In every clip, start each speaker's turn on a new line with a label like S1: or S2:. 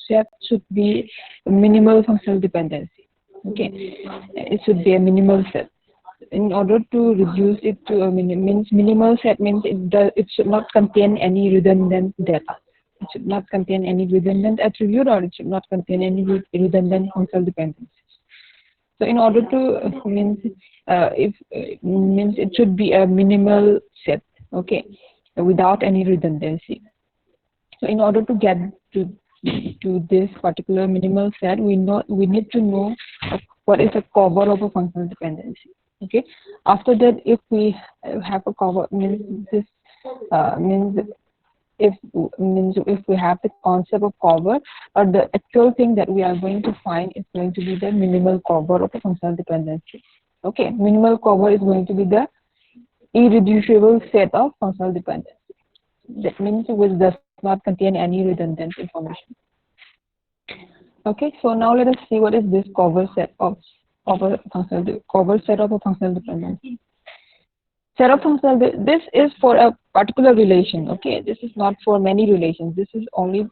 S1: set should be minimal functional dependency. Okay, it should be a minimal set. In order to reduce it to a minimal set means it should not contain any redundant data. It should not contain any redundant attribute, or it should not contain any redundant functional dependencies. So in order to means it should be a minimal set, okay, without any redundancy. So in order to get to this particular minimal set, we need to know what is the cover of a functional dependency. Okay. After that, if we have a cover, means this means if we have the concept of cover, or the actual thing that we are going to find is going to be the minimal cover of a functional dependency. Okay, minimal cover is going to be the irreducible set of functional dependency. That means which does not contain any redundant information. Okay, so now let us see what is this cover set of a functional dependency. Set of functional, this is for a particular relation. Okay, this is not for many relations. This is only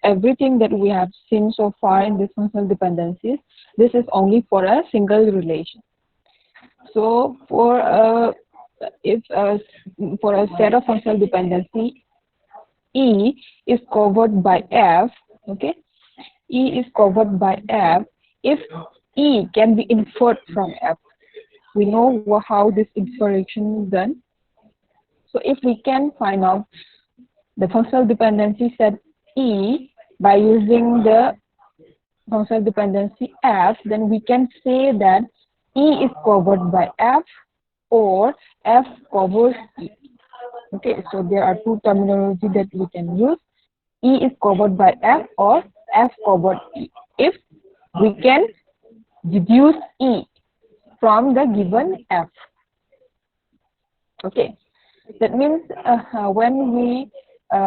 S1: everything that we have seen so far in this functional dependencies. This is only for a single relation. So for a set of functional dependency, E is covered by F. Okay, E is covered by F if E can be inferred from F. We know how this inference is done. So if we can find out the functional dependency set E by using the functional dependency F, then we can say that E is covered by F or F covers E. Okay, so there are two terminology that we can use. E is covered by F or F covered E. If we can deduce E from the given F. Okay, that means when we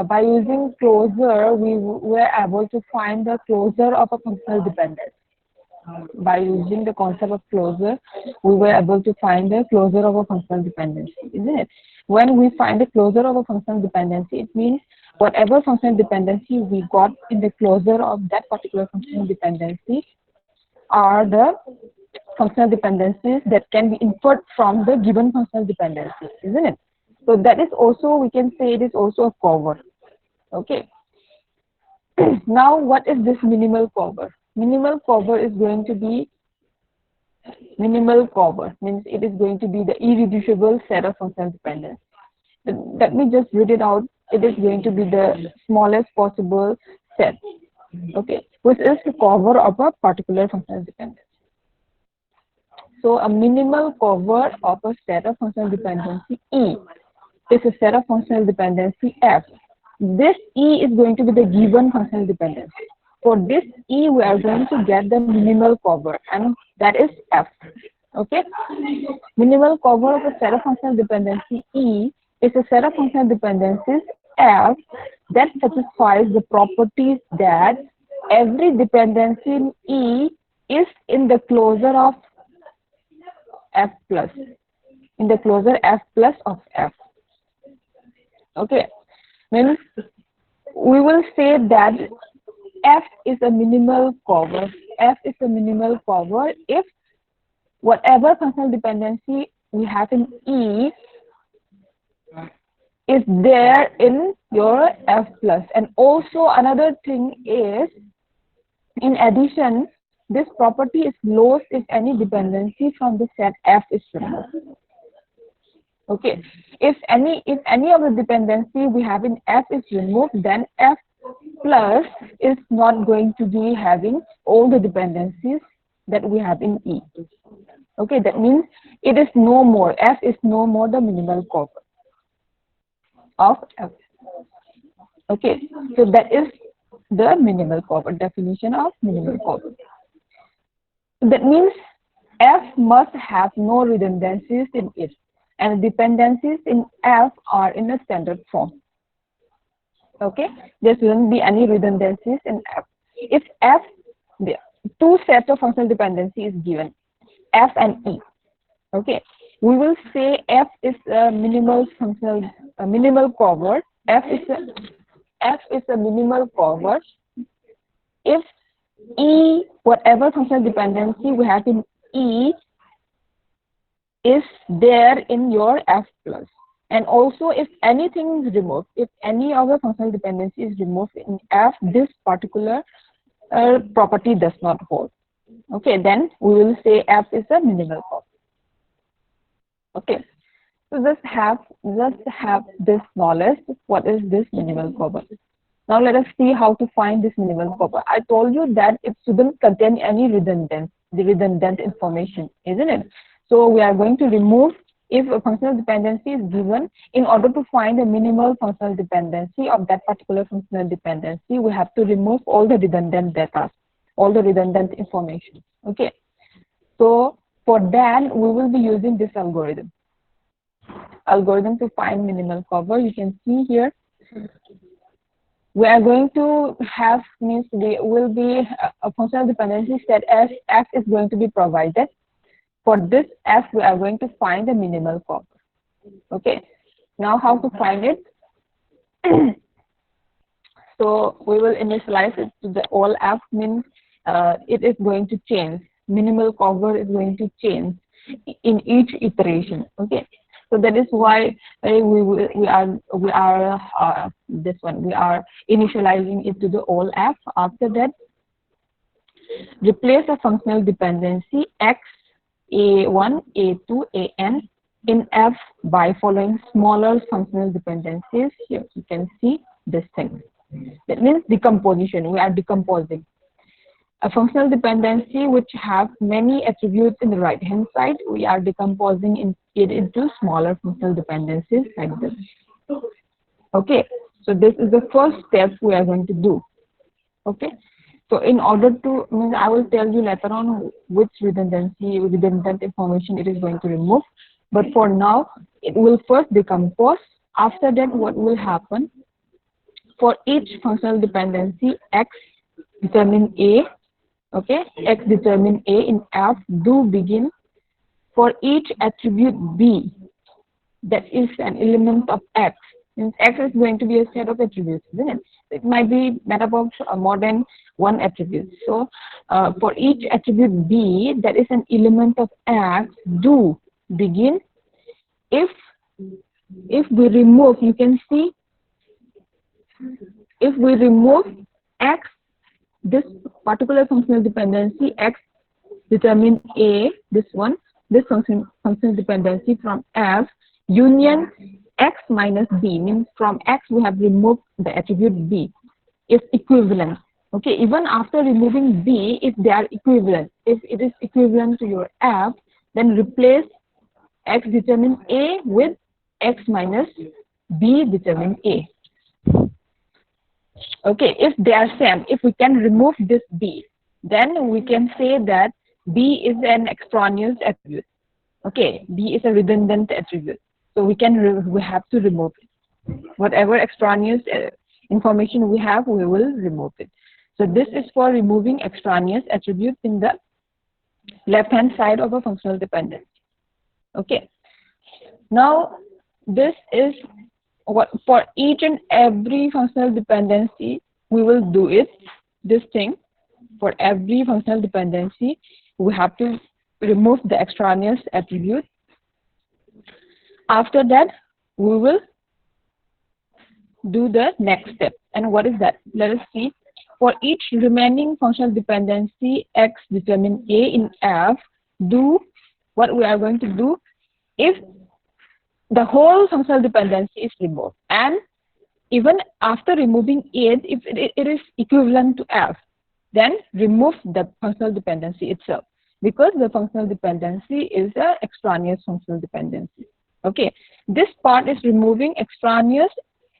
S1: by using closure, we were able to find the closure of a functional dependency. By using the concept of closure, we were able to find the closure of a functional dependency, isn't it? When we find the closure of a functional dependency, it means whatever functional dependency we got in the closure of that particular functional dependency are the functional dependencies that can be inferred from the given functional dependency, isn't it? So that is also, we can say it is also a cover. Okay. Now, what is this minimal cover? Minimal cover is going to be, minimal cover means it is going to be the irreducible set of functional dependencies. Let me just read it out. It is going to be the smallest possible set, okay, which is the cover of a particular functional dependency. So a minimal cover of a set of functional dependency E is a set of functional dependency F. This E is going to be the given functional dependency. For this E, we are going to get the minimal cover, and that is F. Okay? Minimal cover of a set of functional dependency E is a set of functional dependencies F that satisfies the properties that every dependency in E is in the closure of F plus, in the closure F plus of F. Okay, means we will say that F is a minimal cover. F is a minimal cover if whatever functional dependency we have in E is there in your F plus. And also another thing is, in addition, this property is lost if any dependency from the set F is removed. Okay, if any of the dependency we have in F is removed, then F plus is not going to be having all the dependencies that we have in E. Okay, that means it is no more, F is no more the minimal cover of F. Okay, so that is the minimal cover, definition of minimal cover. That means F must have no redundancies in it, and dependencies in F are in a standard form. Okay, there shouldn't be any redundancies in F. If F, the two sets of functional dependency is given, F and E. Okay, we will say F is a minimal functional, minimal cover. F is a minimal cover E, whatever functional dependency we have in E is there in your F plus. And also if anything is removed, if any of the functional dependency is removed in F, this particular property does not hold. Okay, then we will say F is a minimal cover. Okay, so just have this knowledge. What is this minimal cover? Now let us see how to find this minimal cover. I told you that it shouldn't contain any redundant information, isn't it? So we are going to remove, if a functional dependency is given, in order to find the minimal functional dependency of that particular functional dependency, we have to remove all the redundant data, all the redundant information. Okay. So for that, we will be using this algorithm to find minimal cover. You can see here, we are going to have, means we will be a functional dependency set as F is going to be provided. For this F, we are going to find the minimal cover. Okay, now how to find it? So we will initialize it to the all F, means it is going to change. Minimal cover is going to change in each iteration. Okay, so that is why we are initializing it to the all F. After that, replace a functional dependency X, A1, A2, AN in F by following smaller functional dependencies. Here you can see this thing. That means decomposition. We are decomposing a functional dependency which have many attributes in the right hand side. We are decomposing it into smaller functional dependencies like this. Okay, so this is the first step we are going to do. Okay, so in order to, I will tell you later on which redundant information it is going to remove, but for now it will first decompose. After that, what will happen? For each functional dependency X determine A, okay, X determine A in F, do begin for each attribute B that is an element of X. Since X is going to be a set of attributes, isn't it? It might be made up of more than one attribute. So for each attribute B that is an element of X, do begin if we remove, you can see, if we remove X, this particular functional dependency X determine A, this functional dependency from F, union X minus B, means from X we have removed the attribute B, is equivalent. Okay, even after removing B, if they are equivalent, if it is equivalent to your F, then replace X determine A with X minus B determine A. Okay, if they are same, if we can remove this B, then we can say that B is an extraneous attribute. Okay, B is a redundant attribute. So we have to remove it. Whatever extraneous information we have, we will remove it. So this is for removing extraneous attributes in the left-hand side of a functional dependency. Okay. Now this is what for each and every functional dependency we will do it. This thing for every functional dependency we have to remove the extraneous attribute. After that, we will do the next step. And what is that? Let us see. For each remaining functional dependency X determine A in F, do what we are going to do if the whole functional dependency is removed. And even after removing it, if it is equivalent to F, then remove the functional dependency itself, because the functional dependency is an extraneous functional dependency. Okay, this part is removing extraneous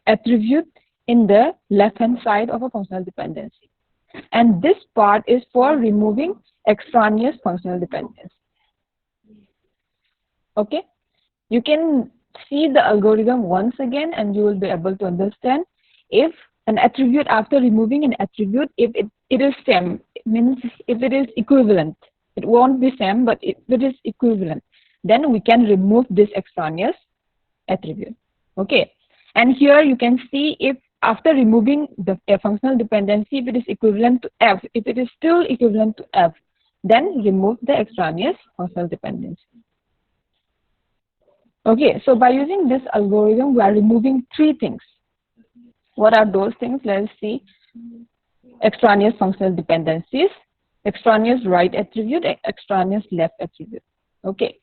S1: attribute in the left-hand side of a functional dependency. And this part is for removing extraneous functional dependency. Okay, you can see the algorithm once again and you will be able to understand. If an attribute, after removing an attribute, if it is same, it means if it is equivalent, it won't be same, but if it is equivalent, then we can remove this extraneous attribute. Okay, and here you can see if after removing the functional dependency, if it is equivalent to F, if it is still equivalent to F, then remove the extraneous functional dependency. Okay, so by using this algorithm, we are removing three things. What are those things? Let's see. Extraneous functional dependencies, extraneous right attribute, extraneous left attribute. Okay,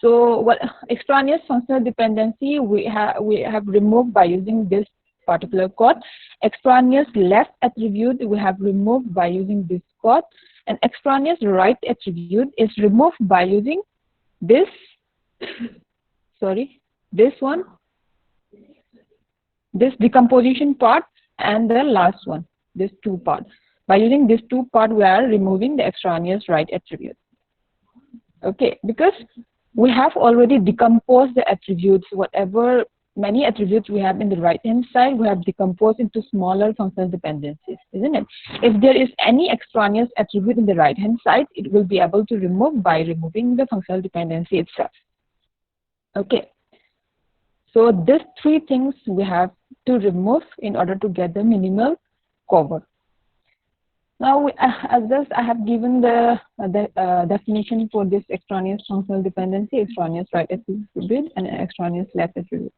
S1: so what extraneous functional dependency we have removed by using this particular code. Extraneous left attribute we have removed by using this code, and extraneous right attribute is removed by using this this one, this decomposition part, and the last one, this two parts. By using these two parts, we are removing the extraneous right attribute. Okay, because we have already decomposed the attributes, whatever many attributes we have in the right hand side, we have decomposed into smaller functional dependencies, isn't it? If there is any extraneous attribute in the right hand side, it will be able to remove by removing the functional dependency itself. Okay, so these three things we have to remove in order to get the minimal cover. Now, as this, I have given the definition for this extraneous functional dependency, extraneous right attribute and extraneous left attribute.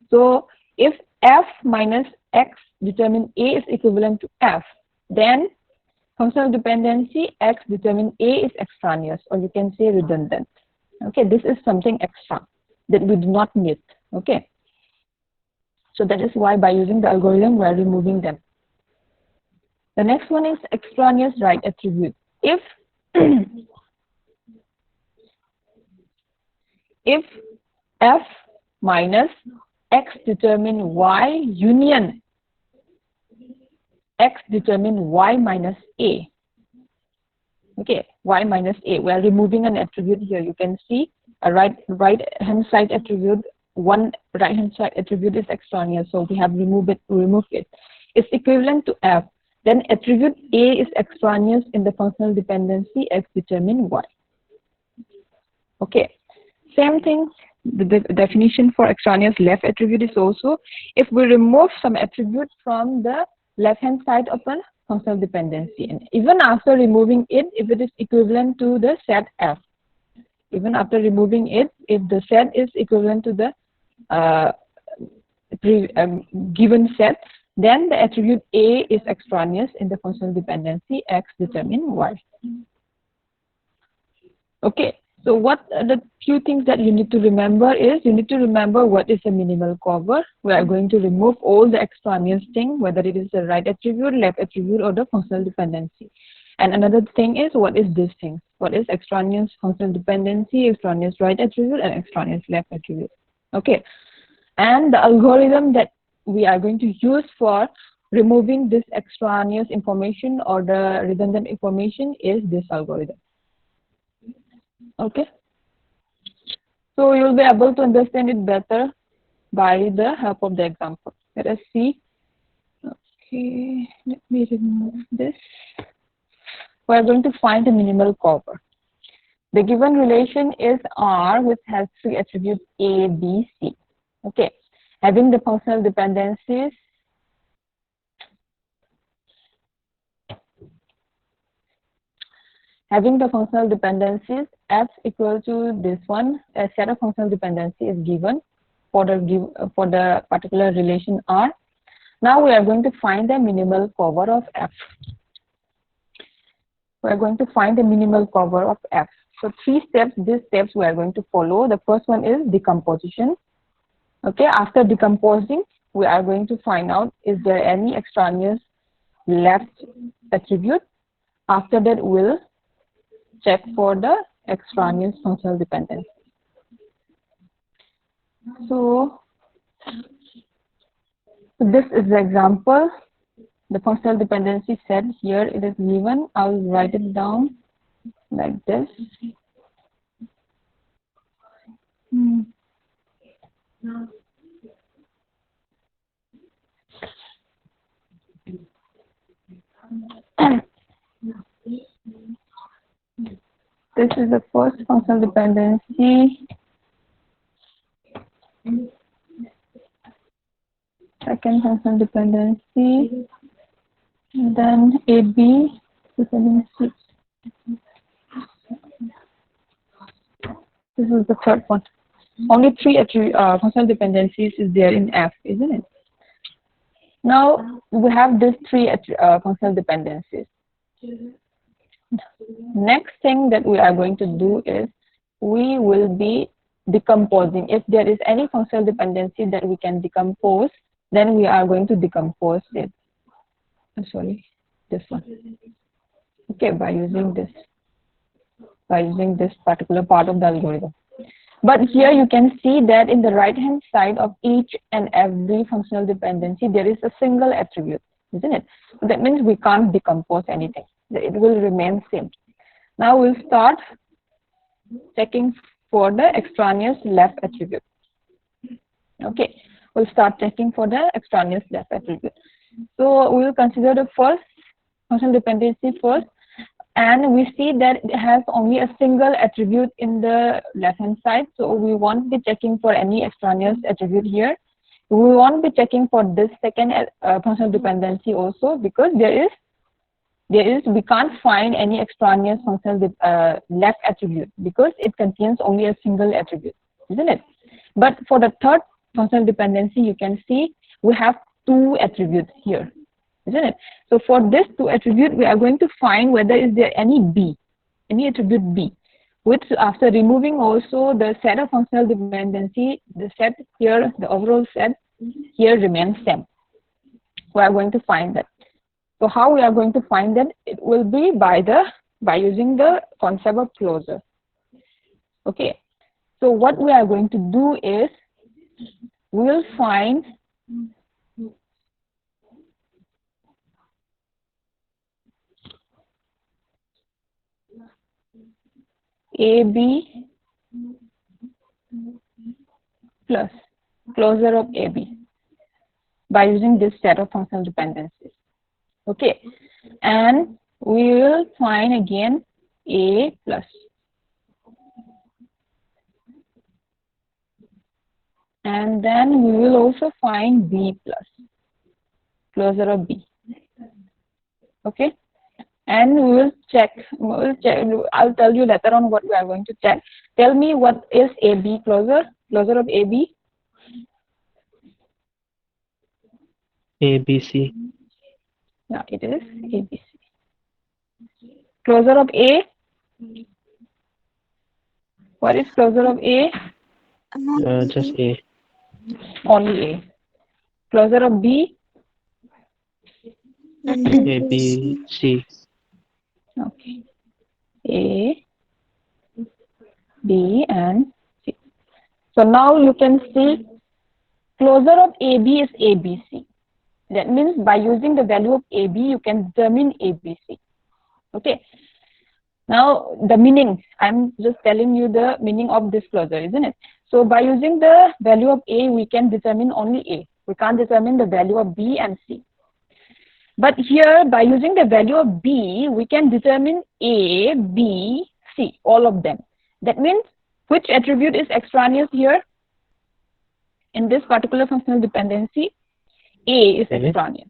S1: So, if F minus X determine A is equivalent to F, then functional dependency X determine A is extraneous, or you can say redundant. Okay, this is something extra that we do not need. Okay, so that is why by using the algorithm we are removing them. The next one is extraneous right attribute. If if F minus X determine Y union X determine Y minus A. Okay, Y minus A. We are removing an attribute here. You can see a right hand side attribute. One right hand side attribute is extraneous, so we have removed it. It's equivalent to F. Then attribute A is extraneous in the functional dependency X determine Y. Okay, same thing. The definition for extraneous left attribute is also if we remove some attribute from the left hand side of a functional dependency, and even after removing it, if it is equivalent to the set F, even after removing it, if the set is equivalent to the given set, then the attribute A is extraneous in the functional dependency X determine Y. Okay, so what are the few things that you need to remember is, you need to remember what is a minimal cover. We are going to remove all the extraneous thing, whether it is the right attribute, left attribute, or the functional dependency. And another thing is, what is this thing? What is extraneous functional dependency, extraneous right attribute, and extraneous left attribute? Okay, and the algorithm that we are going to use for removing this extraneous information or the redundant information is this algorithm. Okay, so you'll be able to understand it better by the help of the example. Let us see. Okay, let me remove this. We are going to find the minimal cover. The given relation is R, which has three attributes A, B, C. Okay, having the functional dependencies F equal to this one, a set of functional dependency is given for the particular relation R. Now we are going to find the minimal cover of F. We are going to find the minimal cover of F. So three steps, these steps we are going to follow. The first one is decomposition. Okay, after decomposing, we are going to find out is there any extraneous left attribute. After that, we'll check for the extraneous functional dependency. So this is the example. The functional dependency set here, it is given. I'll write it down like this. This is the first functional dependency. Second second functional dependency, and then AB determines C. This is the third one. Only three functional dependencies is there in F, isn't it? Now we have these three functional dependencies. Next thing that we are going to do is we will be decomposing. If there is any functional dependency that we can decompose, then we are going to decompose it. Sorry, this one. Okay, by using this particular part of the algorithm. But here you can see that in the right hand side of each and every functional dependency, there is a single attribute, isn't it? So that means we can't decompose anything. It will remain same. Now we'll start checking for the extraneous left attribute. Okay, we'll start checking for the extraneous left attribute. So we will consider the first functional dependency first, and we see that it has only a single attribute in the left hand side. So we won't be checking for any extraneous attribute here. We won't be checking for this second functional dependency also, because we can't find any extraneous functional left attribute because it contains only a single attribute, isn't it? But for the third functional dependency, you can see we have two attributes here, isn't it? So for this two attribute, we are going to find whether is there any B, any attribute B, which after removing also the set of functional dependency, the set here, the overall set here remains same. We are going to find that. So how we are going to find that? It will be by using the concept of closure. Okay. So what we are going to do is we will find AB plus closure of AB by using this set of functional dependencies. Okay, and we will find again A plus, and then we will also find B plus, closure of B. Okay, and we will check. I'll tell you later on what we are going to check. Tell me what is AB closure of AB?
S2: ABC.
S1: Yeah, it is ABC. Closure of A? What is closure of A?
S2: Just A.
S1: Only A. Closure of B?
S2: ABC.
S1: Okay. A, B, and C. So now you can see closure of AB is ABC. That means by using the value of AB, you can determine ABC. Okay. Now the meaning, I'm just telling you the meaning of this closure, isn't it? So by using the value of A, we can determine only A. We can't determine the value of B and C. But here, by using the value of B, we can determine A, B, C, all of them. That means which attribute is extraneous here? In this particular functional dependency, A is extraneous.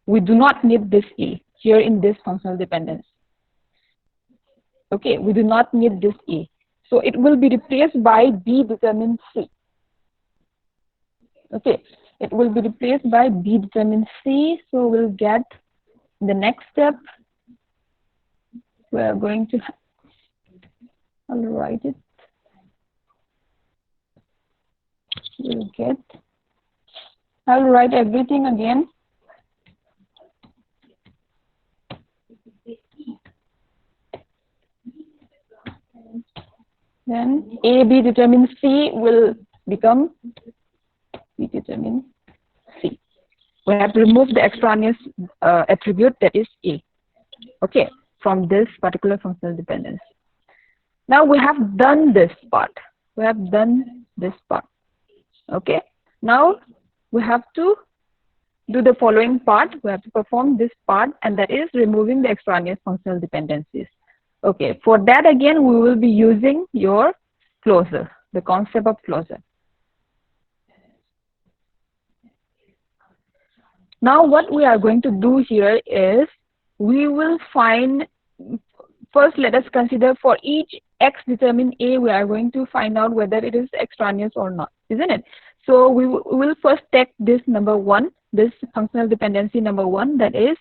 S1: We do not need this A here in this functional dependency. Okay, we do not need this A. So it will be replaced by B determines C. Okay, it will be replaced by B determines C. So we'll get the next step. We are going to, I'll write it. We'll get, I'll write everything again. Then A, B determines C will become B determines C. We have to remove the extraneous attribute that is A. Okay, from this particular functional dependency. Now we have done this part. We have done this part. Okay, now we have to do the following part. We have to perform this part, and that is removing the extraneous functional dependencies. Okay, for that again, we will be using your closure, the concept of closure. Now what we are going to do here is we will find, first let us consider for each x determine A, we are going to find out whether it is extraneous or not, isn't it? So we will first take this number 1, this functional dependency number 1, that is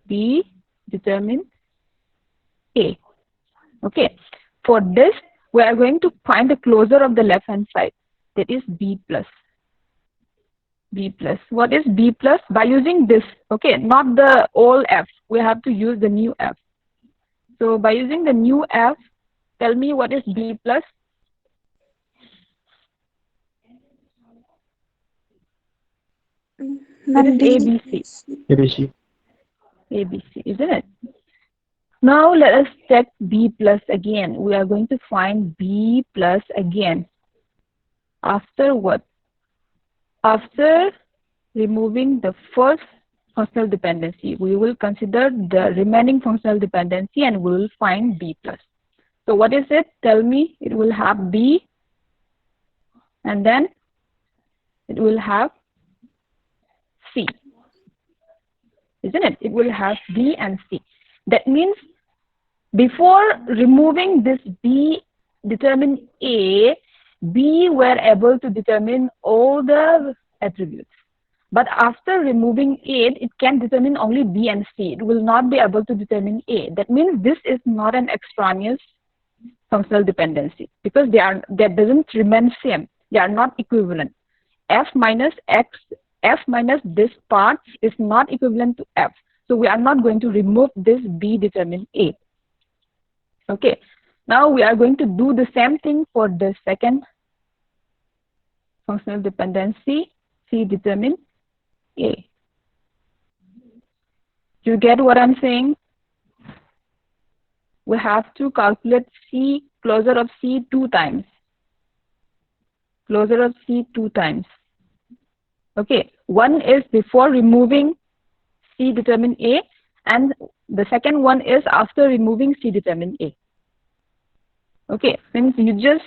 S1: B determine A. Okay. For this, we are going to find the closure of the left hand side, that is B plus. B plus. What is B plus? By using this, okay, not the old F. We have to use the new F. So by using the new F, tell me what is B plus? It is
S3: Ma'am, B.
S1: ABC.
S2: ABC.
S1: ABC, isn't it? Now let us check B plus again. We are going to find B plus again. After what? After removing the first functional dependency, we will consider the remaining functional dependency and we will find B plus. So what is it? Tell me. It will have B and then it will have C. Isn't it? It will have B and C. That means before removing this B determine A, B were able to determine all the attributes. But after removing A, it can determine only B and C. It will not be able to determine A. That means this is not an extraneous functional dependency because that doesn't remain same. They are not equivalent. F minus this part is not equivalent to F. So we are not going to remove this B determine A. Okay. Now we are going to do the same thing for the second functional dependency, C determine A. You get what I'm saying? We have to calculate C, closure of C 2 times. Closure of C 2 times. Okay, one is before removing C determine A, and the second one is after removing C determine A. Okay, means you just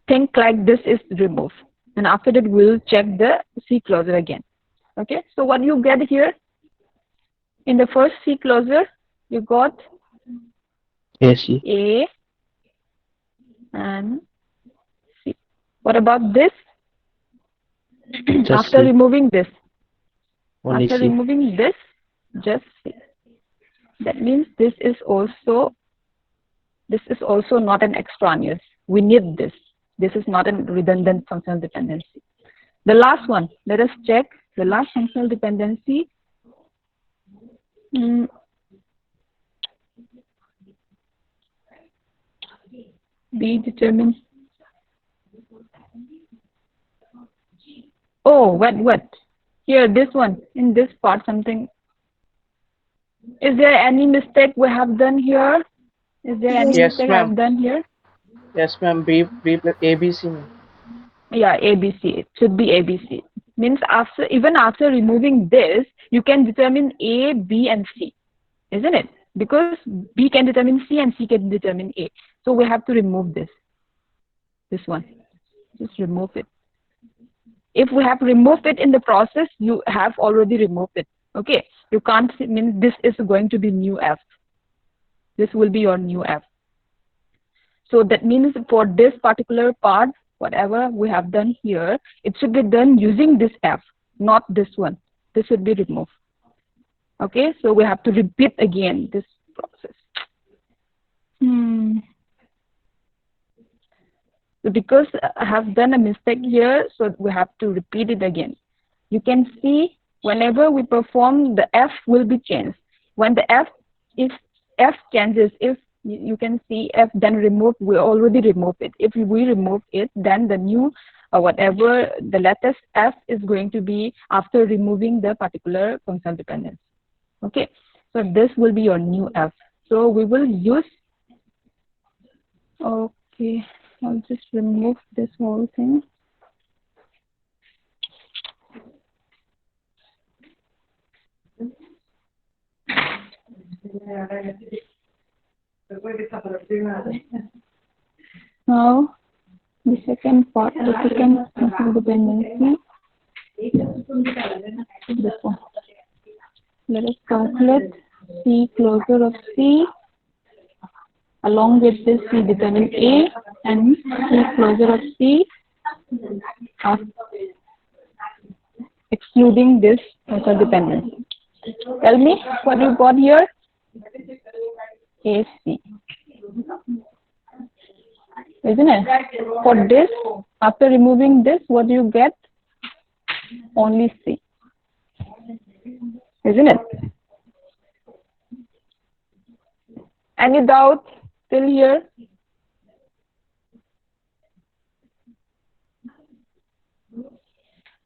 S1: think like this is removed, and after that we'll check the C closure again. Okay, so what you get here in the first C closure, you got
S2: AC.
S1: A and C. What about this?
S2: Just
S1: After
S2: C.
S1: removing this,
S2: Only
S1: after
S2: C.
S1: removing this, just C. That means this is also not an extraneous. We need this. This is not a redundant functional dependency. The last one, let us check the last functional dependency. B determines. Oh, what? Here, this one, in this part, something. Is there any mistake we have done here? Is there any
S3: Yes.
S4: Yes,
S1: mistake I have
S4: ma'am.
S1: done here?
S4: Yes, ma'am. B plus ABC, ma'am.
S1: Yeah, ABC. It should be ABC. Means even after removing this, you can determine A, B, and C, isn't it? Because B can determine C and C can determine A. So we have to remove this one. Just remove it. If we have removed it in the process, you have already removed it. Okay, you can't mean this is going to be new F. This will be your new F. So that means for this particular part, whatever we have done here, it should be done using this F, not this one. This should be removed. Okay, so we have to repeat again this process. So because I have done a mistake here, so we have to repeat it again. You can see whenever we perform, the F will be changed. When the if F changes, if you can see F then remove, we already remove it. If we remove it, then the new whatever the latest F is going to be after removing the particular functional dependence. Okay, so this will be your new F. So we will use, okay, I'll just remove this whole thing. Now, the second part, the second functional dependency. This one. Let us calculate C closure of C. Along with this, we determine A and C closure of C, excluding this functional dependency. Tell me what you got here. AC. Isn't it? For this, after removing this, what do you get? Only C. Isn't it? Any doubts till here?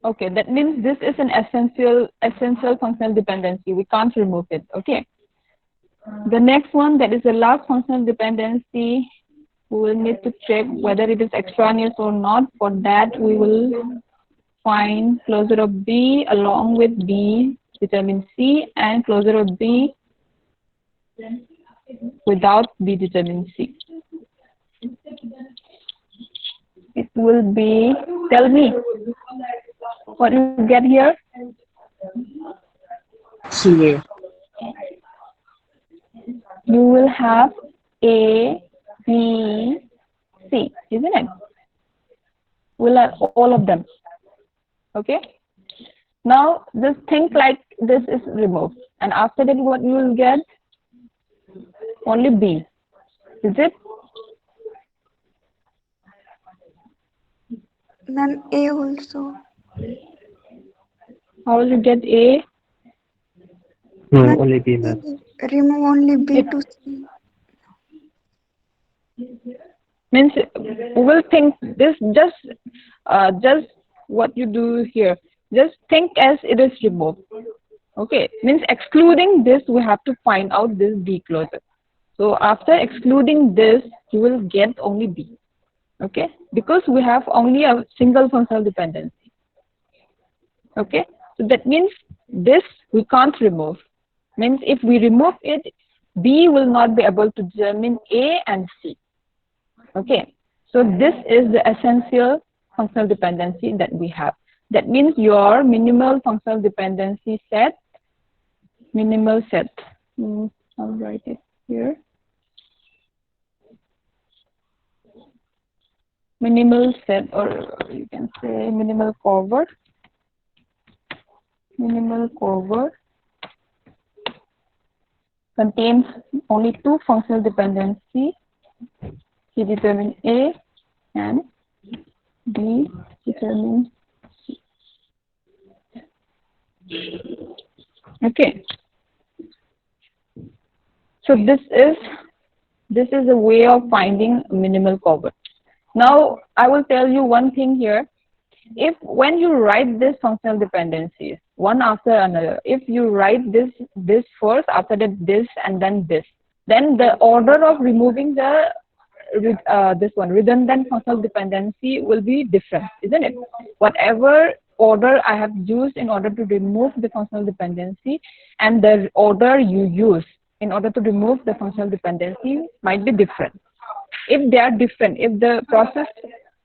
S1: Okay, that means this is an essential functional dependency. We can't remove it. Okay. The next one, that is the last functional dependency. We will need to check whether it is extraneous or not. For that, we will find closure of B along with B determine C, and closure of B without B determine C. It will be, tell me, what you get here?
S4: CA.
S1: You will have A, B, C, isn't it? We'll have all of them. Okay. Now just think like this is removed, and after that, what you will get? Only B. Is it?
S3: Then A also.
S1: How will you get A?
S3: Then
S2: Only B, ma'am.
S3: remove only B to C.
S1: Means we will think this just what you do here. Just think as it is removed. Okay. Means excluding this, we have to find out this B closure. So after excluding this, you will get only B. Okay. Because we have only a single functional dependency. Okay. So that means this we can't remove. Means if we remove it, B will not be able to determine A and C. Okay, so this is the essential functional dependency that we have. That means your minimal functional dependency set, minimal set. I'll write it here. Minimal set, or you can say minimal cover. Minimal cover contains only two functional dependencies. C determine A and B determine C. Okay. So this is a way of finding minimal cover. Now I will tell you one thing here. If when you write these functional dependencies one after another, if you write this first, after that this, and then this, then the order of removing the this one redundant functional dependency will be different, isn't it? Whatever order I have used in order to remove the functional dependency, and the order you use in order to remove the functional dependency might be different. If they are different, if the process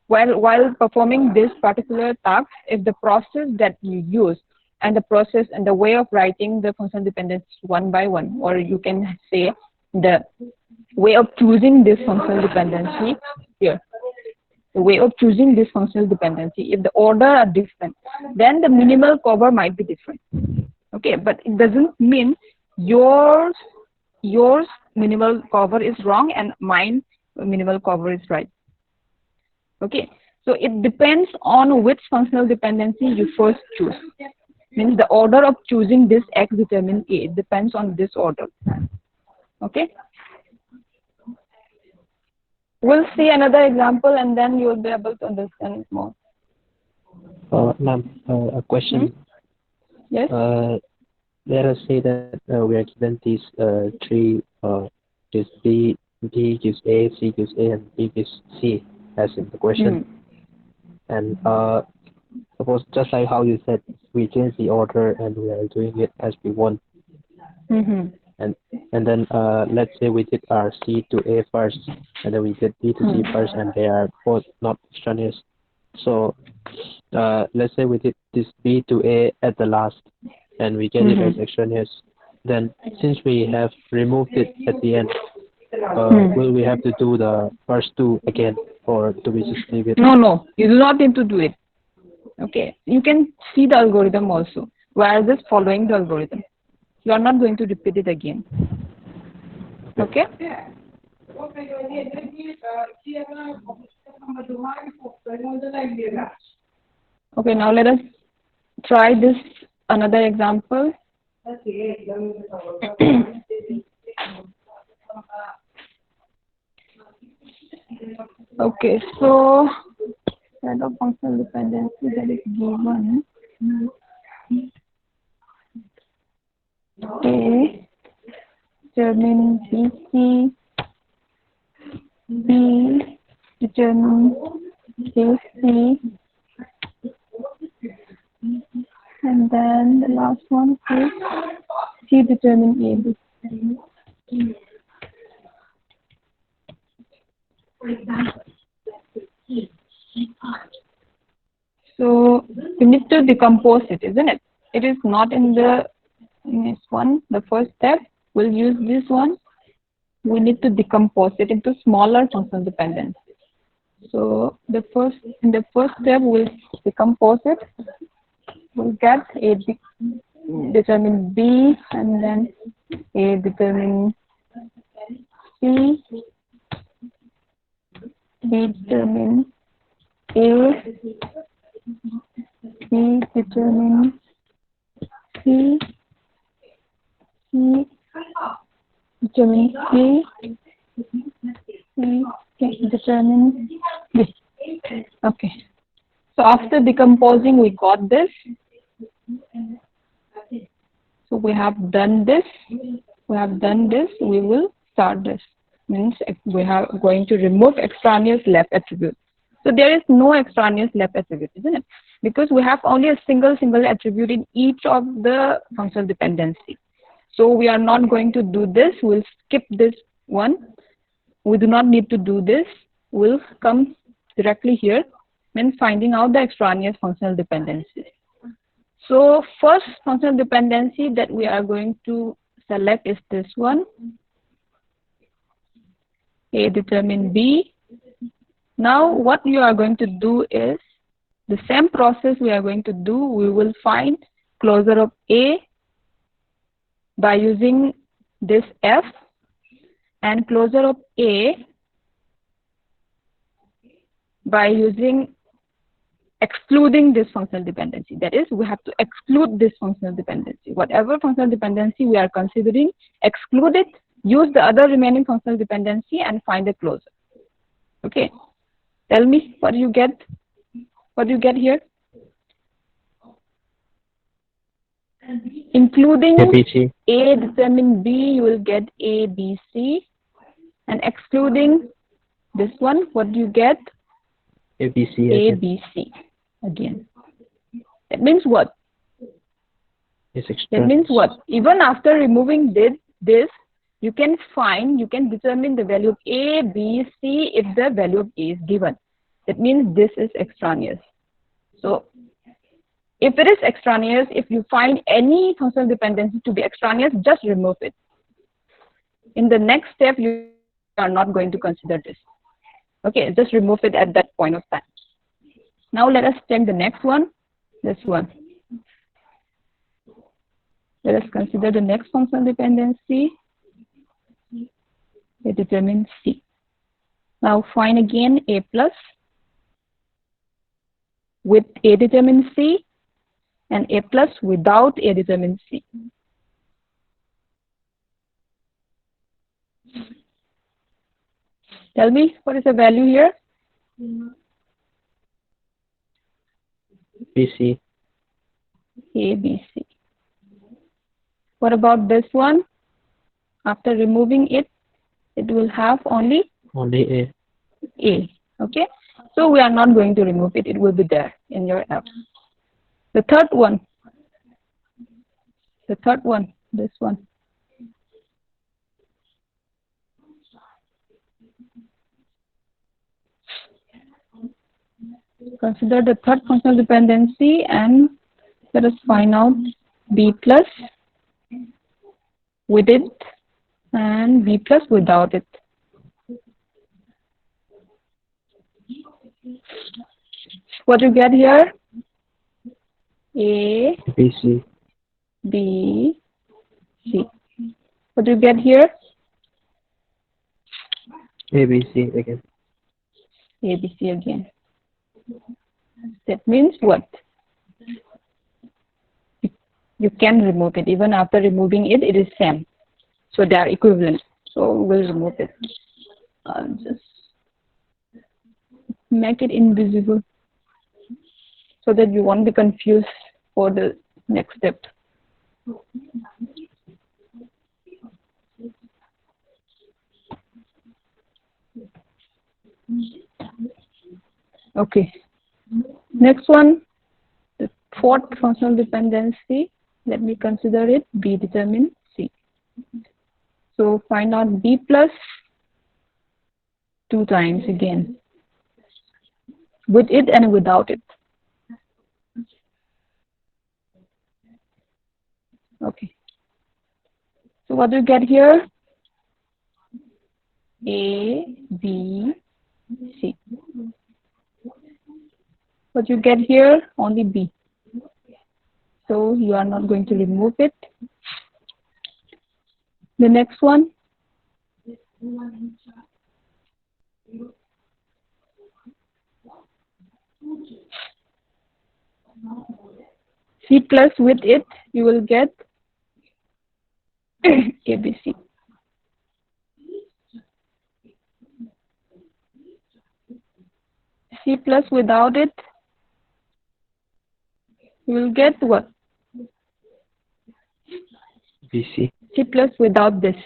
S1: while performing this particular task, if the process that you use and the process and the way of writing the functional dependency one by one, or you can say the way of choosing this functional dependency here, the way of choosing this functional dependency, if the order are different, then the minimal cover might be different. Okay, but it doesn't mean yours minimal cover is wrong and mine minimal cover is right. Okay, so it depends on which functional dependency you first choose. Means the order of choosing this X determine A. It depends on this order. Okay. We'll see another example and then you will be able to understand it more.
S2: Ma'am, a question.
S1: Yes.
S2: Let us say that we are given these three, this B gives A, C gives A, and D gives C, as in the question. And suppose just like how you said, we change the order and we are doing it as we want. And then let's say we did our C to A first, and then we did B to C first, and they are both not extraneous. So let's say we did this B to A at the last, and we get it as extraneous, then since we have removed it at the end, will we have to do the first two again, or do we just leave it?
S1: No, you do not need to do it. Okay, you can see the algorithm also. We are just following the algorithm. You are not going to repeat it again. Okay? Okay, now let us try this another example. Okay, so set of functional dependency that is given A determine BC, B determine AC, and then the last one is C determine AB. So you need to decompose it, isn't it? It is not in this one, the first step. We'll use this one. We need to decompose it into smaller functional dependencies. So in the first step, we'll decompose it. We'll get A determine B, and then A determine C, B determine A, B determine C, C determine A, C determine B. Okay. So after decomposing, we got this. So we have done this. We have done this. We will start this. Means we are going to remove extraneous left attribute. So there is no extraneous left attribute, isn't it? Because we have only a single attribute in each of the functional dependency. So we are not going to do this. We'll skip this one. We do not need to do this. We'll come directly here when finding out the extraneous functional dependencies. So first functional dependency that we are going to select is this one. A determine B. Now what you are going to do is the same process we are going to do. We will find closure of A by using this F, and closure of A by excluding this functional dependency. That is, we have to exclude this functional dependency. Whatever functional dependency we are considering, exclude it, use the other remaining functional dependency, and find a closure. Okay. Tell me what you get. What do you get here? Including
S2: ABC.
S1: A determine B, you will get A, B, C. And excluding this one, what do you get?
S2: ABC
S1: A,
S2: again.
S1: B, C again. That means what?
S2: It's
S1: That
S2: extraneous.
S1: means what? Even after removing this, you can determine the value of A, B, C if the value of A is given. That means this is extraneous. So if it is extraneous, if you find any functional dependency to be extraneous, just remove it. In the next step, you are not going to consider this. Okay, just remove it at that point of time. Now let us check the next one, this one. Let us consider the next functional dependency. It determines C. Now find again A plus with A determines C, and A plus without A determines C. Tell me, what is the value here?
S2: BC.
S1: A, B, C. What about this one? After removing it, it will have only
S2: Only A.
S1: A. Okay? So we are not going to remove it. It will be there in your app. The third one. This one. Consider the third functional dependency and Let us find out B plus with it and B plus without it. What you get here? A,
S2: BC.
S1: B, C. What do you get here?
S2: ABC again.
S1: A, B, C again. That means what? You can remove it. Even after removing it, it is same. So they are equivalent. So we'll remove it. I'll just make it invisible so that you won't be confused for the next step. Okay. Next one, the fourth functional dependency. Let me consider it B determine C. So find out B plus 2 times again, with it and without it. Okay. So what do you get here? A, B, C. What you get here? Only B. So you are not going to remove it. The next one. C plus with it, you will get ABC. C plus without it, you will get what?
S2: BC.
S1: C plus without this,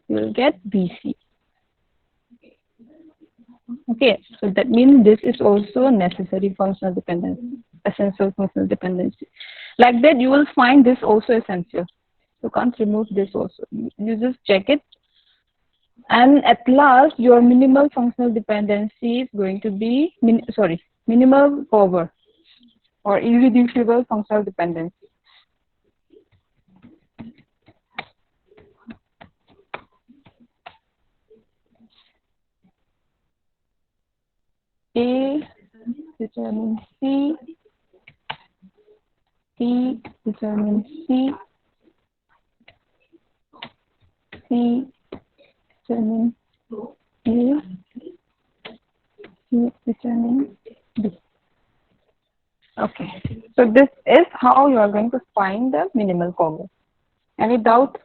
S1: you will get BC. Okay, so that means this is also necessary functional dependency, essential functional dependency. Like that, you will find this also essential. You can't remove this also. You just check it. And at last, your minimal functional dependency is going to be, minimal cover or irreducible functional dependency. A determines C, C determines C, C determines A, C determines B. Okay, so this is how you are going to find the minimal cover. Any doubt?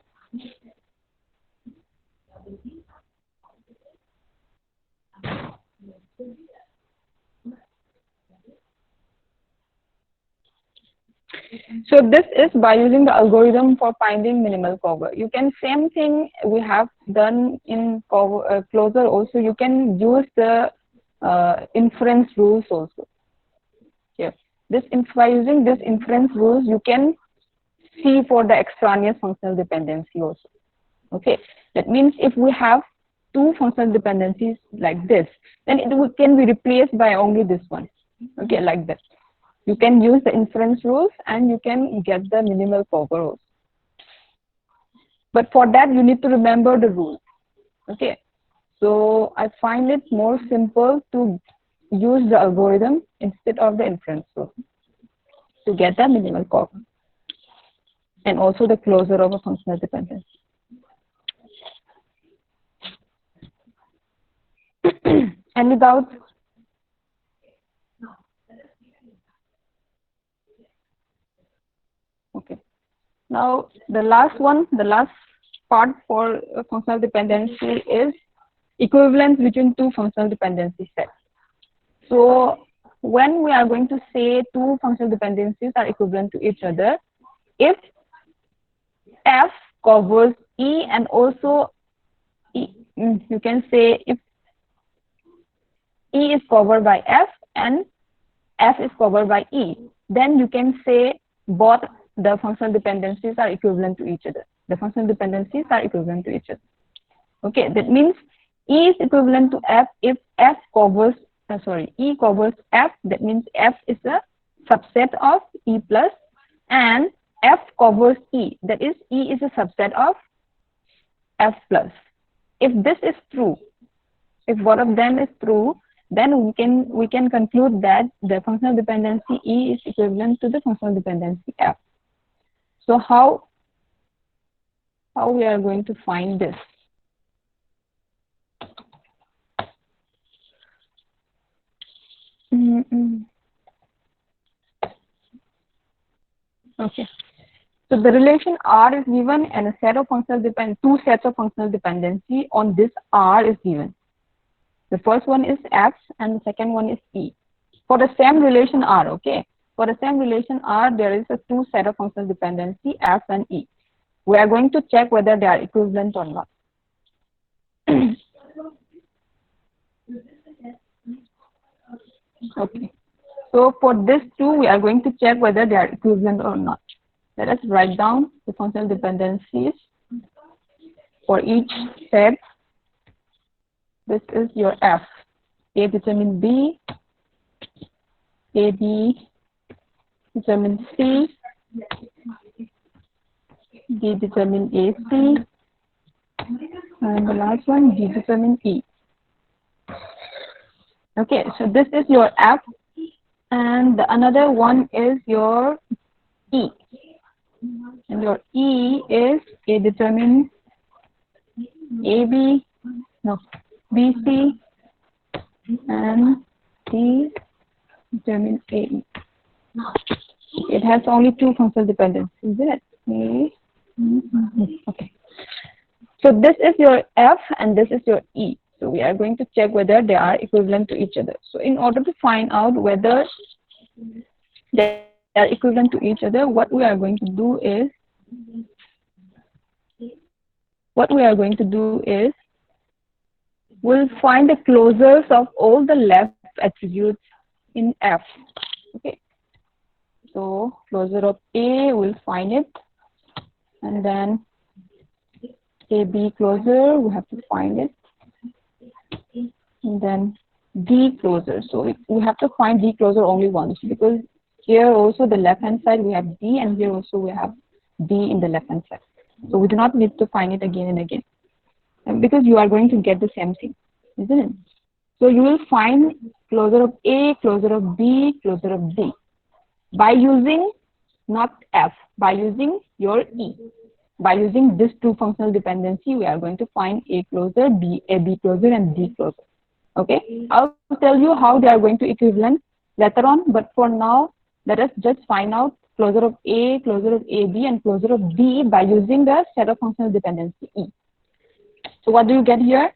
S1: So this is by using the algorithm for finding minimal cover. You can, same thing we have done in closure also, you can use the inference rules also. Yeah. By using this inference rules, you can see for the extraneous functional dependency also. Okay, that means if we have two functional dependencies like this, then it can be replaced by only this one. Okay, like that. You can use the inference rules and you can get the minimal cover also. But for that, you need to remember the rule. Okay, so I find it more simple to use the algorithm instead of the inference rule to get the minimal cover and also the closure of a functional dependency. Any doubts? Okay. Now the last one, the last part for functional dependency is equivalence between two functional dependency sets. So when we are going to say two functional dependencies are equivalent to each other, if F covers E and also E, you can say if E is covered by F and F is covered by E, then you can say both the functional dependencies are equivalent to each other. The functional dependencies are equivalent to each other. Okay, that means E is equivalent to F if F covers, E covers F. That means F is a subset of E plus and F covers E. That is, E is a subset of F plus. If this is true, if one of them is true, then we can conclude that the functional dependency E is equivalent to the functional dependency F. So how we are going to find this? Okay. So the relation R is given and a set of two sets of functional dependency on this R is given. The first one is F and the second one is E. For the same relation R, okay? For the same relation R, there is a two set of functional dependency, F and E. We are going to check whether they are equivalent or not. Okay. So for this two, we are going to check whether they are equivalent or not. Let us write down the functional dependencies for each set. This is your F. A determines B, A B determines C, D determines AC, and the last one, D determines E. Okay, so this is your F, and the another one is your E. And your E is A determines AB, no, BC, and D determines AE. It has only two functional dependencies, is it? Okay. So this is your F and this is your E. So we are going to check whether they are equivalent to each other. So in order to find out whether they are equivalent to each other, what we are going to do is we'll find the closures of all the left attributes in F. Okay. So closure of A, we'll find it, and then AB closure, we have to find it, and then D closure. So we have to find D closure only once, because here also the left hand side we have D, and here also we have D in the left hand side. So we do not need to find it again and again, and because you are going to get the same thing, isn't it? So you will find closure of A, closure of B, closure of D by using not F, by using your E. By using this two functional dependency, we are going to find A closure, B closure, and D closure. Okay, I'll tell you how they are going to equivalent later on, but for now, let us just find out closure of A, closure of AB, and closure of D by using the set of functional dependency E. So what do you get here?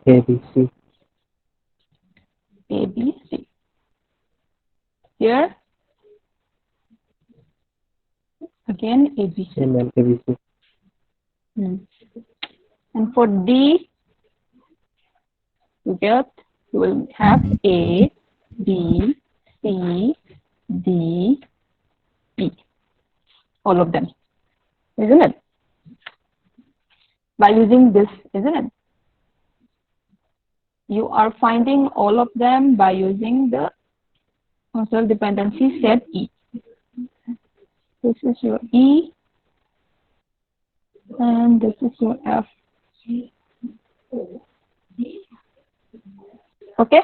S2: ABC.
S1: ABC. Here, again ABC.
S2: And then ABC.
S1: And for D, you will have A, B, C, D, E. All of them, isn't it? By using this, isn't it? You are finding all of them by using the functional dependency set E. This is your E, and this is your F. Okay.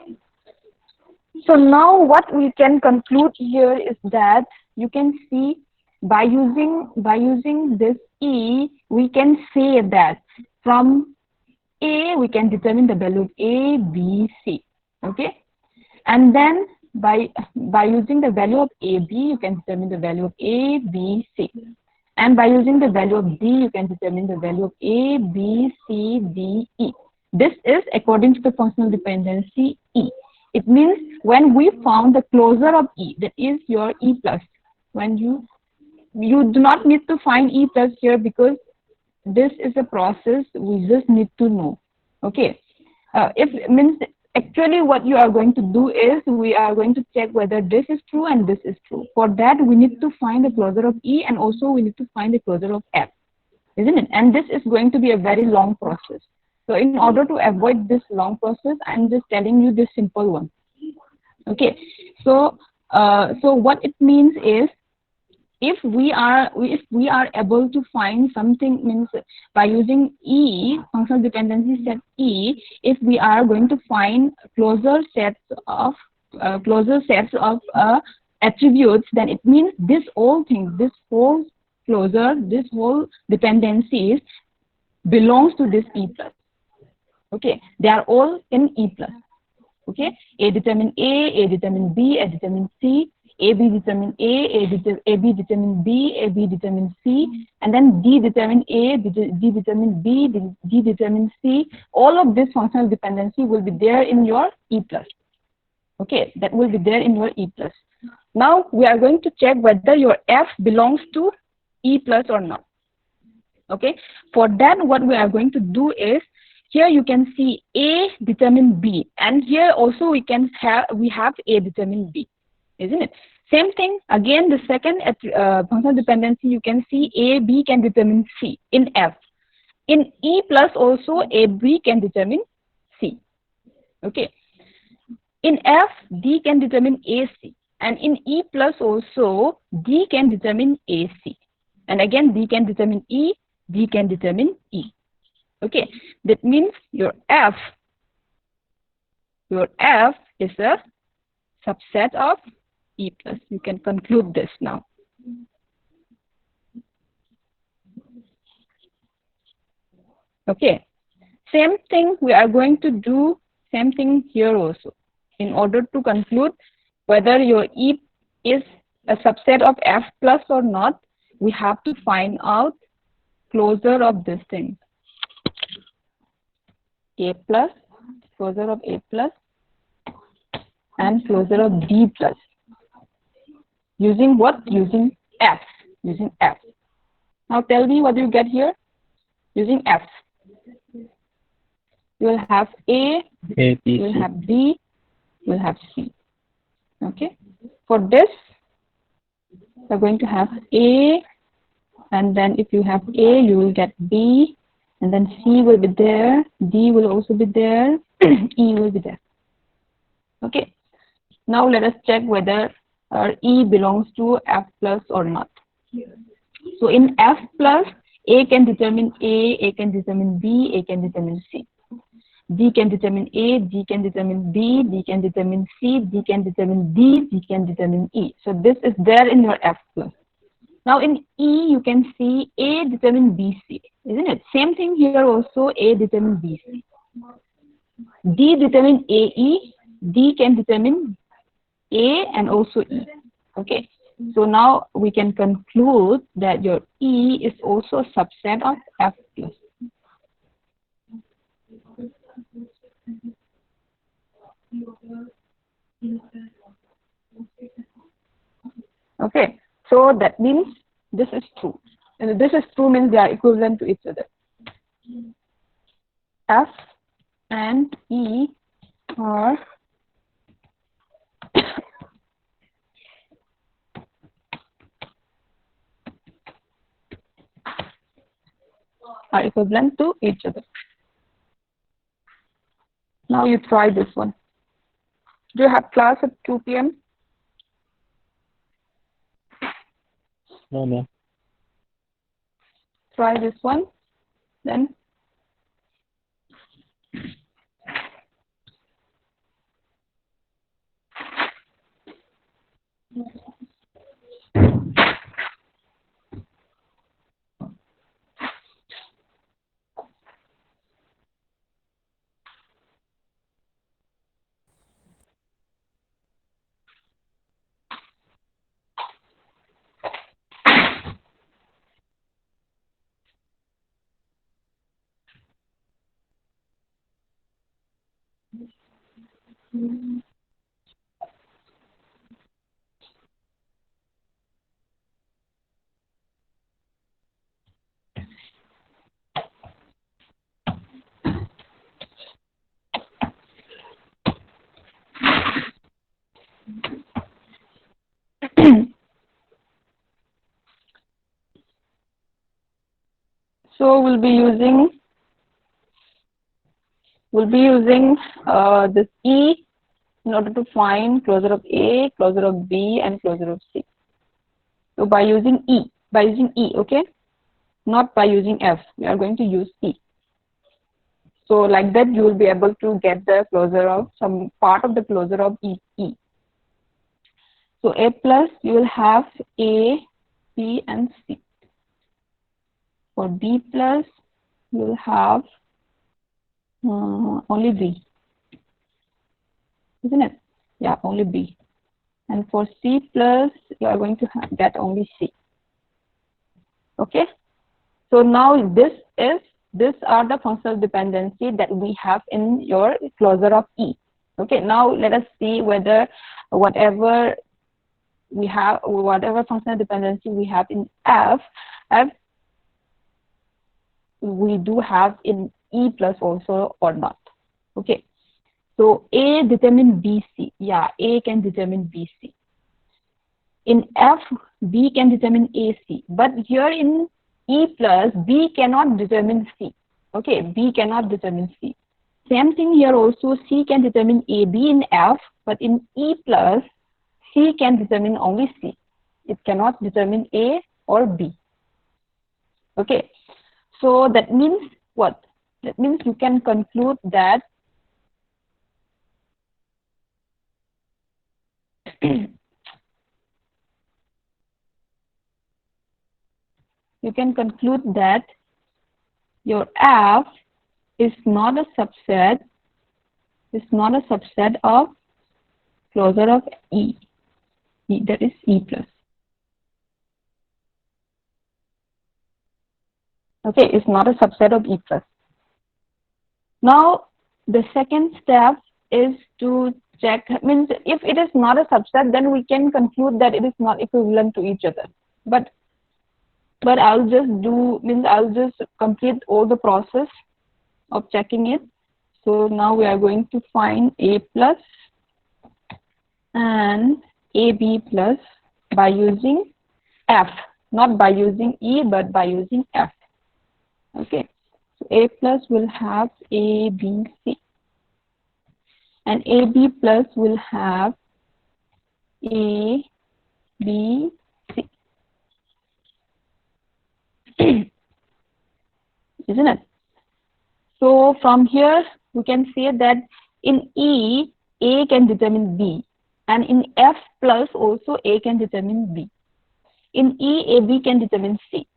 S1: So now what we can conclude here is that you can see by using this E, we can say that from A we can determine the value of A, B, C. Okay. And then by using the value of AB, you can determine the value of A, B, C. And by using the value of D, you can determine the value of A, B, C, D, E. This is according to the functional dependency E. It means when we found the closure of E, that is your E plus, when you do not need to find E plus here, because this is a process we just need to know. Okay. If means actually what you are going to do is we are going to check whether this is true and this is true. For that we need to find the closure of E, and also we need to find the closure of F, isn't it? And this is going to be a very long process. So in order to avoid this long process, I'm just telling you this simple one. Okay, so so what it means is, if we are able to find something, means by using E, functional dependency set E, if we are going to find closer sets of attributes, then it means this whole thing, this whole dependencies belongs to this E plus. Okay, they are all in E plus. Okay, A determine A determine B, A determine C, A B determine A B determine B, A B determine C, and then D determine A, D determine B, D determine C. All of this functional dependency will be there in your E plus. Okay, that will be there in your E plus. Now we are going to check whether your F belongs to E plus or not. Okay, for that what we are going to do is, here you can see A determine B, and here also we have A determine B, isn't it? Same thing again, the second functional dependency, you can see A B can determine C in F. In E plus also A B can determine C. Okay, in F D can determine AC, and in E plus also D can determine AC, and again D can determine E, D can determine E. Okay, that means your F is a subset of E plus. You can conclude this now. Okay, same thing we are going to do, same thing here also. In order to conclude whether your E is a subset of F plus or not, we have to find out closure of this thing. A plus, closure of A plus, and closure of D plus. Using what? Using F. Using F. Now tell me what you get here. Using F, you will have A,
S2: A, B,
S1: you will
S2: C.
S1: have B, you will have C. Okay. For this, you're going to have A, and then if you have A, you will get B, and then C will be there, D will also be there, E will be there. Okay. Now let us check whether E belongs to F plus or not. So in F plus, A can determine A can determine B, A can determine C. D can determine A, D can determine B, D can determine C, D can determine D, D can determine E. So this is there in your F plus. Now in E, you can see A determine BC, isn't it? Same thing here also, A determine BC. D determine AE, D can determine A and also E. Okay, so now we can conclude that your E is also a subset of F plus. Okay, so that means this is true. And this is true means they are equivalent to each other. F and E are equivalent to each other. Now you try this one. Do you have class at 2 p.m.?
S2: No, ma'am.
S1: Try this one. Then so we'll be using this E in order to find closure of A, closure of B, and closure of C. So by using E, okay, not by using F, we are going to use E. So like that, you will be able to get the closure of some part of the closure of E. So A plus, you will have A, B, and C. For B plus, you will have only B, isn't it? Yeah, only B. And for C plus, you are going to get only C. Okay. So now these are the functional dependency that we have in your closure of E. Okay. Now let us see whether whatever we have, whatever functional dependency we have in F we do have in E plus also or not. Okay. So A determine BC. Yeah, A can determine BC. In F, B can determine AC. But here in E plus, B cannot determine C. Okay, B cannot determine C. Same thing here also, C can determine AB in F, but in E plus, C can determine only C. It cannot determine A or B. Okay, so that means what? That means you can conclude that you can conclude that your F is not a subset of closure of E, that is E plus. Okay, it's not a subset of E plus. Now, the second step is to check, means if it is not a subset, then we can conclude that it is not equivalent to each other. But I'll just complete all the process of checking it. So now we are going to find A plus and AB plus by using F, not by using E, but by using F. Okay, so A plus will have A, B, C, and AB plus will have A, B, C, isn't it? So from here, we can say that in E, A can determine B, and in F plus also A can determine B. In E, AB can determine C.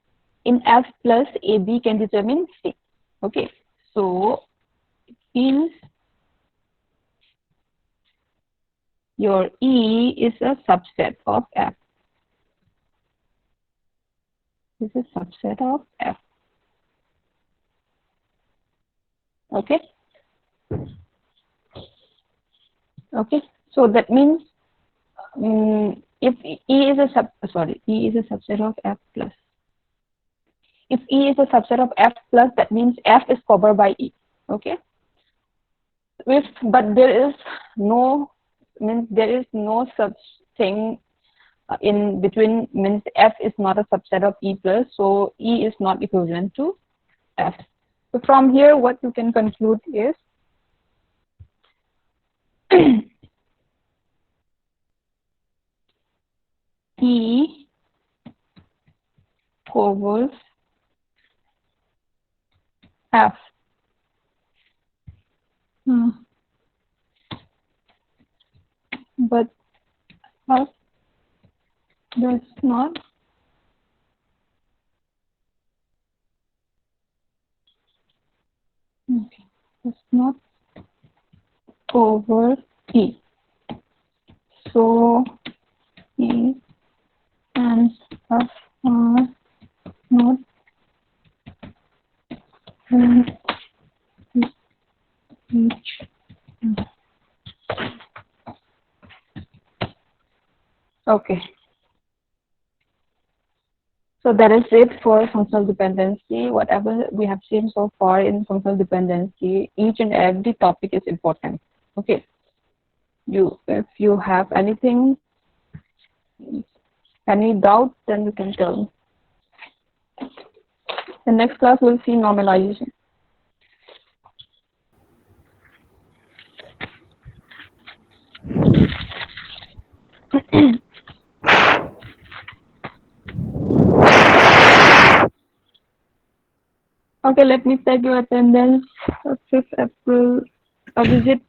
S1: In F plus, AB can determine C. Okay, so it means your E is a subset of F. This is a subset of F. Okay. Okay. So that means if E is a subset of F plus. If E is a subset of F plus, that means F is covered by E. Okay. But there is no such thing in between, means F is not a subset of E plus, so E is not equivalent to F. So from here, what you can conclude is E covers F. But F does not cover E. So E and F are not in each. Okay. So that is it for functional dependency. Whatever we have seen so far in functional dependency, each and every topic is important. Okay. If you have anything, any doubt, then you can tell me. The next class we'll see normalization. Okay, let me check your attendance. 5th April. Abhijit,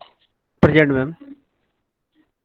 S5: Present, ma'am.